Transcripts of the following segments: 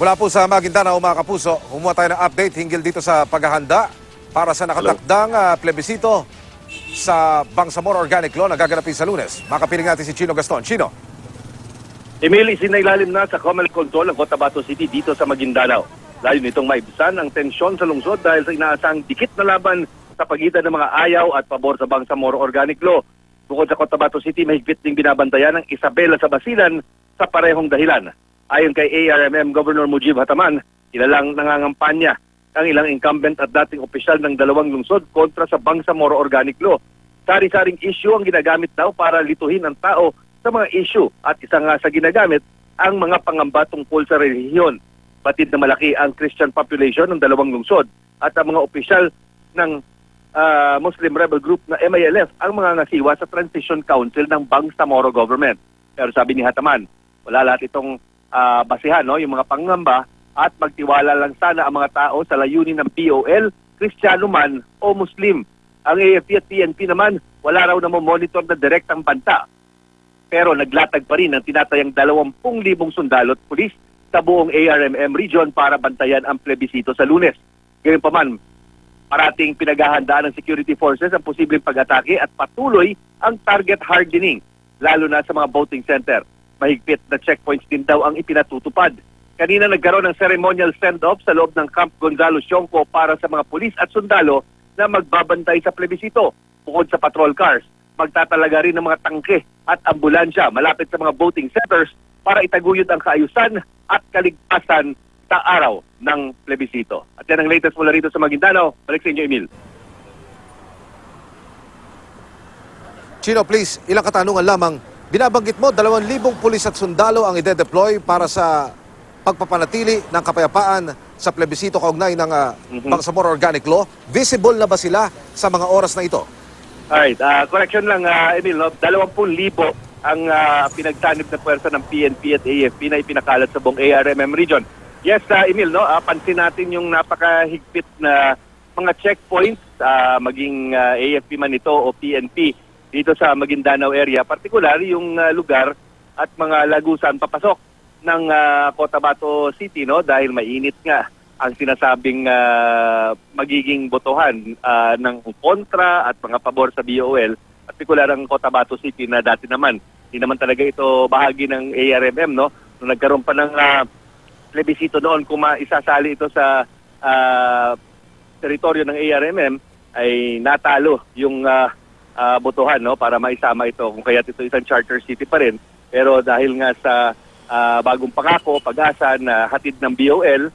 Mula po sa Maguindanao, mga kapuso, kumuha tayo ng update hinggil dito sa paghahanda para sa nakatakdang plebisito sa Bangsamoro Organic Law na gaganapin sa Lunes. Makapiling natin si Chino Gaston. Chino. Emil, isinailalim na sa Comelec Control ang Cotabato City dito sa Maguindanao. Layo nitong maibsan ang tensyon sa lungsod dahil sa inaasang dikit na laban sa pagitan ng mga ayaw at pabor sa Bangsamoro Organic Law. Bukod sa Cotabato City, mahigpit ding binabantayan ng Isabela sa Basilan sa parehong dahilan. Ayon kay ARMM Governor Mujib Hataman, ilalang nangangampanya ang ilang incumbent at dating opisyal ng dalawang lungsod kontra sa Bangsamoro Organic Law. Sari-saring issue ang ginagamit daw para lituhin ang tao sa mga issue at isa nga sa ginagamit ang mga pangamba tungkol sa relihiyon. Batid na malaki ang Christian population ng dalawang lungsod at ang mga opisyal ng Muslim rebel group na MILF ang mga ngasiwa sa Transition Council ng Bangsamoro government. Pero sabi ni Hataman, wala lahat itong basihan, yung mga pangamba at magtiwala lang sana ang mga tao sa layunin ng BOL, Kristiyano man o Muslim. Ang AFP at PNP naman, wala raw na monitor na direktang banta. Pero naglatag pa rin ang tinatayang 20,000 sundalo at pulis sa buong ARMM region para bantayan ang plebisito sa Lunes. Gayunpaman, parating pinaghahandaan ng security forces ang posibleng pag-atake at patuloy ang target hardening, lalo na sa mga voting center. Mahigpit na checkpoints din daw ang ipinatutupad. Kanina nagkaroon ng ceremonial send-off sa loob ng Camp Gonzalo Sionco para sa mga pulis at sundalo na magbabantay sa plebisito. Bukod sa patrol cars, magtatalaga rin ng mga tangke at ambulansya malapit sa mga voting centers para itaguyod ang kaayusan at kaligtasan sa araw ng plebisito. At yan ang latest mula rito sa Maguindanao. Balik sa inyo, Emil. Chino, please, ilang katanungan lamang. Binabanggit mo, 2,000 pulis at sundalo ang ide-deploy para sa pagpapanatili ng kapayapaan sa plebisito kaugnay ng Bangsamoro Organic Law. Visible na ba sila sa mga oras na ito? Alright, correction lang, Emil, 20,000 ang pinagsanib na pwersa ng PNP at AFP na ipinakalat sa buong ARMM region. Yes, Emil, pansin natin yung napakahigpit na mga checkpoints, maging AFP man ito o PNP, dito sa Maguindanao area, partikular yung lugar at mga lagusan papasok ng Cotabato City, dahil mainit nga ang sinasabing magiging botohan ng kontra at mga pabor sa BOL, partikular ang Cotabato City na dati naman, hindi naman talaga ito bahagi ng ARMM, Nung nagkaroon pa ng plebisito noon, kung maisasali ito sa teritoryo ng ARMM, ay natalo yung botohan para maisama ito, kung kaya't ito isang charter city pa rin. Pero dahil nga sa bagong pangako, pag-asa na hatid ng BOL,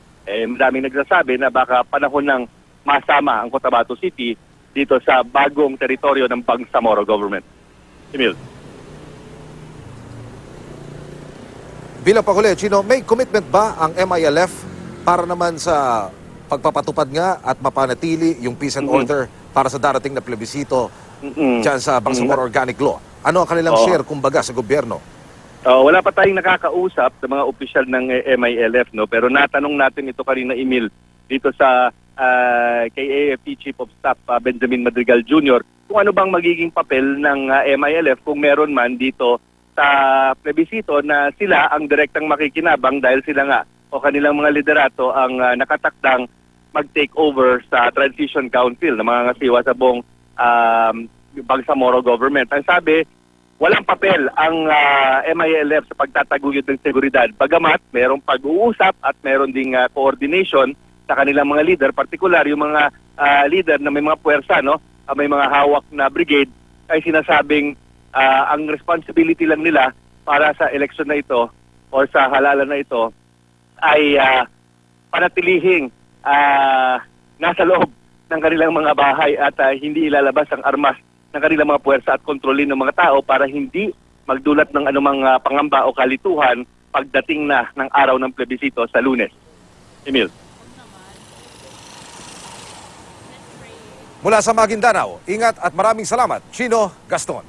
madaming nagsasabi na baka panahon ng masama ang Cotabato City dito sa bagong teritoryo ng Bangsamoro government. Emil. Bilang panghuli, Chino, may commitment ba ang MILF para naman sa pagpapatupad nga at mapanatili yung peace and order para sa darating na plebisito dyan sa Bangsamoro Organic Law? Ano ang kanilang share, kumbaga, sa gobyerno? Wala pa tayong nakakausap sa mga opisyal ng MILF, pero natanong natin ito kanina, Emil, dito sa kay AFP Chief of Staff Benjamin Madrigal Jr. kung ano bang magiging papel ng MILF kung meron man dito sa plebisito na sila ang direktang makikinabang dahil sila nga o kanilang mga liderato ang nakatakdang mag-take over sa Transition Council na mga ngasiwa sa buong Bangsamoro government. Ang sabi, walang papel ang MILF sa pagtataguyod ng seguridad. Bagamat mayroong pag-uusap at mayroon ding coordination sa kanilang mga leader, partikular yung mga leader na may mga puwersa, may mga hawak na brigade, ay sinasabing ang responsibility lang nila para sa eleksyon na ito o sa halalan na ito ay panatilihing nasa loob ng kanilang mga bahay at hindi ilalabas ang armas ng kanilang mga puwersa at kontrolin ng mga tao para hindi magdulot ng anumang pangamba o kalituhan pagdating na ng araw ng plebisito sa Lunes. Emil. Mula sa Maguindanao, ingat at maraming salamat, Chino Gaston.